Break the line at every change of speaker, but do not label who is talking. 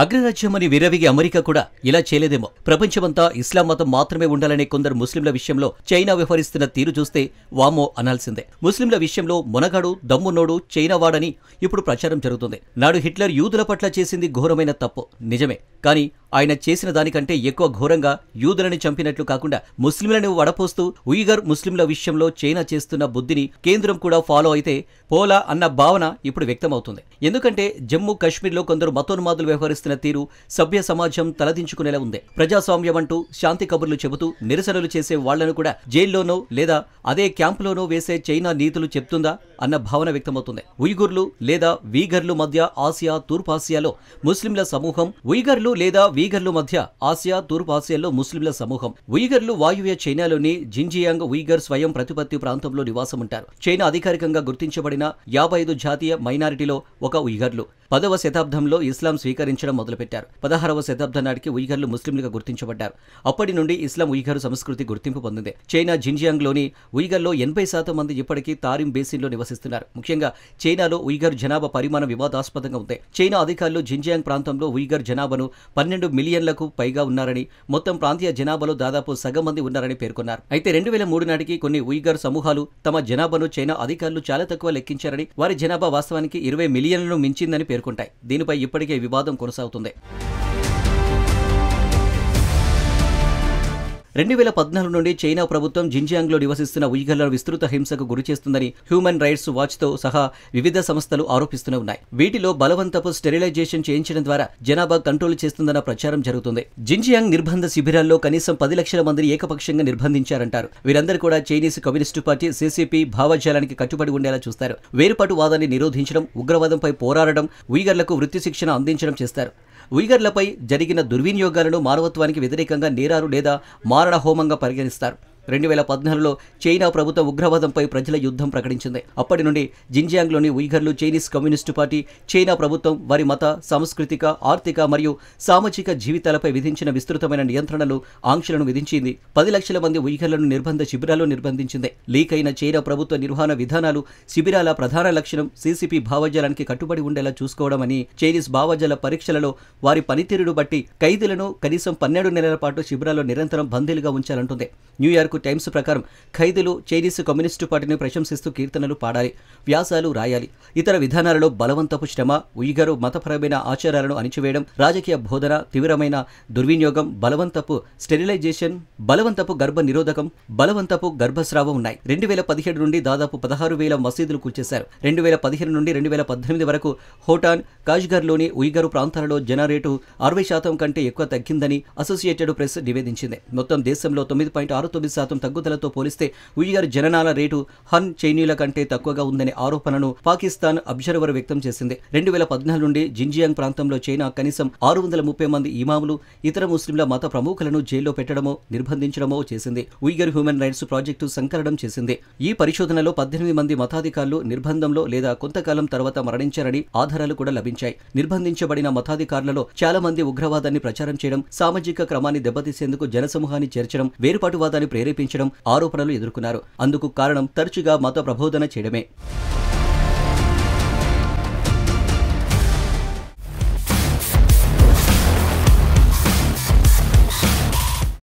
అగ్రరాజ్యమని విరవిగి America కూడా ఇలా చేయలేదేమో. ప్రపంచమంతా ఇస్లాం మతం మాత్రమే ఉండాలనే కొందరు ముస్లింల విషయంలో చైనా వ్యవహరిస్తున్న తీరు చూస్తే వామ్మో అనాల్సిందే. ముస్లింల విషయంలో మునగాడు దమ్మున్నోడు చైనా వాడని ఇప్పుడు ప్రచారం జరుగుతుంది. నాడు హిట్లర్ యూదుల పట్ల చేసింది ఘోరమైన తప్పు నిజమే, కానీ ఆయన చేసిన దానికంటే ఎక్కువ ఘోరంగా యూదులని చంపినట్లు కాకుండా ముస్లింలను వడపోస్తూ ఉయిగర్ ముస్లింల విషయంలో చైనా చేస్తున్న బుద్ధిని కేంద్రం కూడా ఫాలో అయితే పోలా అన్న భావన ఇప్పుడు వ్యక్తమవుతుంది. ఎందుకంటే జమ్మూ కాశ్మీర్లో కొందరు మతోన్మాదులు వ్యవహరిస్తున్న తీరు సభ్య సమాజం తలదించుకునేలా ఉంది. ప్రజాస్వామ్యం అంటూ శాంతి కబుర్లు చెబుతూ నిరసనలు చేసే వాళ్లను కూడా జైల్లోనో లేదా అదే క్యాంపులోనో వేసే చైనా నీతులు చెప్తుందా అన్న భావన వ్యక్తమవుతుంది. ఉయిగుర్లు లేదా వీగర్లు మధ్య ఆసియా తూర్పాసియాలో ముస్లింల సమూహం, ఉయిగర్లు లేదా వీగర్లు మధ్య ఆసియా తూర్పాసియాలో ముస్లింల సమూహం. ఉయిగర్లు వాయువ్య చైనాలోని జిన్జియాంగ్ ఉయిగర్ స్వయం ప్రతిపత్తి ప్రాంతంలో నివాసం ఉంటారు. చైనా అధికారికంగా గుర్తించబడిన 55 జాతీయ మైనారిటీలో ఒక ఉయిగర్లు 10వ శతాబ్దంలో ఇస్లాం స్వీకరించడం మొదలుపెట్టారు. 16వ శతాబ్దం నాటికి ఉయిగర్లు ముస్లింలుగా గుర్తించబడ్డారు. అప్పటి నుండి ఇస్లాం ఉయిగర్ సంస్కృతి గుర్తింపు పొందింది. చైనా జిన్జియాంగ్లోని ఉయిగర్లో 80% మంది ఇప్పటికీ తారిం బేసిన్లో నివసిస్తున్నారు. ముఖ్యంగా చైనాలో ఉయిగర్ జనాభా పరిమాణం వివాదాస్పదంగా ఉంది. చైనా అధికారులు జిన్జియాంగ్ ప్రాంతంలో ఉయిగర్ జనాభాను 12 మిలియన్లకు పైగా ఉన్నారని, మొత్తం ప్రాంతీయ జనాభాలో దాదాపు సగం మంది ఉన్నారని పేర్కొన్నారు. అయితే 2003 నాటికి కొన్ని ఉయిగర్ సమూహాలు తమ జనాభాను చైనా అధికారులు చాలా తక్కువ లెక్కించారని, వారి జనాభా వాస్తవానికి 20 మిలియన్లను మించిందని పేర్కొంటాయి. దీనిపై ఇప్పటికే వివాదం కొనసాగుతుంది. 2014 నుండి చైనా ప్రభుత్వం జిన్జియాంగ్లో నివసిస్తున్న ఉయిగర్లను విస్తృత హింసకు గురిచేస్తుందని హ్యూమన్ రైట్స్ వాచ్తో సహా వివిధ సంస్థలు ఆరోపిస్తూనే ఉన్నాయి. వీటిలో బలవంతపు స్టెరిలైజేషన్ చేయించడం ద్వారా జనాభా కంట్రోల్ చేస్తుందన్న ప్రచారం జరుగుతుంది. జిన్జియాంగ్ నిర్బంధ శిబిరాల్లో కనీసం 10 లక్షల మందిని ఏకపక్షంగా నిర్బంధించారంటారు. వీరందరూ కూడా చైనీస్ కమ్యూనిస్టు పార్టీ CCP భావజాలానికి కట్టుబడి ఉండేలా చూస్తారు. వేరుపాటువాదాన్ని నిరోధించడం, ఉగ్రవాదంపై పోరాడడం, ఉయిగర్లకు వృత్తి శిక్షణ అందించడం చేస్తారు. ఉయిగర్లపై జరిగిన దుర్వినియోగాలను మానవత్వానికి వ్యతిరేకంగా నేరాలు లేదా మారణ హోమంగా పరిగణిస్తారు. 2014లో చైనా ప్రభుత్వం ఉగ్రవాదంపై ప్రజల యుద్ధం ప్రకటించింది. అప్పటి నుండి జిన్జియాంగ్లోని ఉయిగర్లు చైనీస్ కమ్యూనిస్టు పార్టీ, చైనా ప్రభుత్వం వారి మత, సాంస్కృతిక, ఆర్థిక మరియు సామాజిక జీవితాలపై విధించిన విస్తృతమైన నియంత్రణలు, ఆంక్షలను విధించింది. 10 లక్షల మంది ఉయిగర్లను నిర్బంధ శిబిరాల్లో నిర్బంధించింది. లీక్ అయిన చైనా ప్రభుత్వ నిర్వహణ విధానాలు, శిబిరాల ప్రధాన లక్షణం CCP భావజాలానికి కట్టుబడి ఉండేలా చూసుకోవడం అని చైనీస్ భావజాల పరీక్షలలో వారి పనితీరును బట్టి ఖైదీలను కనీసం 12 నెలల పాటు శిబిరాల్లో నిరంతరం బందీలుగా ఉంచాలంటుంది. న్యూయార్క్ టైమ్స్ ప్రకారం ఖైదీలు చైనీస్ కమ్యూనిస్టు పార్టీని ప్రశంసిస్తూ కీర్తనలు పాడాలి, వ్యాసాలు రాయాలి. ఇతర విధానాలలో బలవంతపు శ్రమ, ఉయిగరు మతపరమైన ఆచారాలను అణిచివేయడం, రాజకీయ బోధన, తీవ్రమైన దుర్వినియోగం, బలవంతపు స్టెరిలైజేషన్, బలవంతపు గర్భ నిరోధకం, బలవంతపు గర్భస్రావం ఉన్నాయి. 2017 నుండి దాదాపు 16,000 మసీదులు కూల్చేశారు. 2015 నుండి 2018 వరకు హోటాన్, కాష్గర్లోని ఉయిగరు ప్రాంతాలలో జనరేటు 60% కంటే ఎక్కువ తగ్గిందని అసోసియేటెడ్ ప్రెస్ నివేదించింది. మొత్తం దేశంలో 9.69% తగ్గుదలతో పోలిస్తే ఉయిగర్ జననాల రేటు హన్ చైనీయుల కంటే తక్కువగా ఉందనే ఆరోపణను పాకిస్తాన్ అబ్జర్వర్ వ్యక్తం చేసింది. 2014 నుండి జిన్జియాంగ్ ప్రాంతంలో చైనా కనీసం 630 మంది ఇమాములు, ఇతర ముస్లింల మత ప్రముఖులను జైల్లో పెట్టడమో, నిర్బంధించడమో చేసింది. ఉయిగర్ హ్యూమన్ రైట్స్ ప్రాజెక్టు సంకలనం చేసింది. ఈ పరిశోధనలో 18 మంది మతాధికారులు నిర్బంధంలో లేదా కొంతకాలం తర్వాత మరణించారని ఆధారాలు కూడా లభించాయి. నిర్బంధించబడిన మతాధికారులలో చాలా మంది ఉగ్రవాదాన్ని ప్రచారం చేయడం, సామాజిక క్రమాన్ని దెబ్బతీసేందుకు జనసమూహాన్ని చేర్చడం, వేరుపాటువాదాన్ని ప్రేరేపించడం ఆరోపణలు ఎదుర్కొన్నారు. అందుకు కారణం తరచుగా మత ప్రబోధన చేయడమే.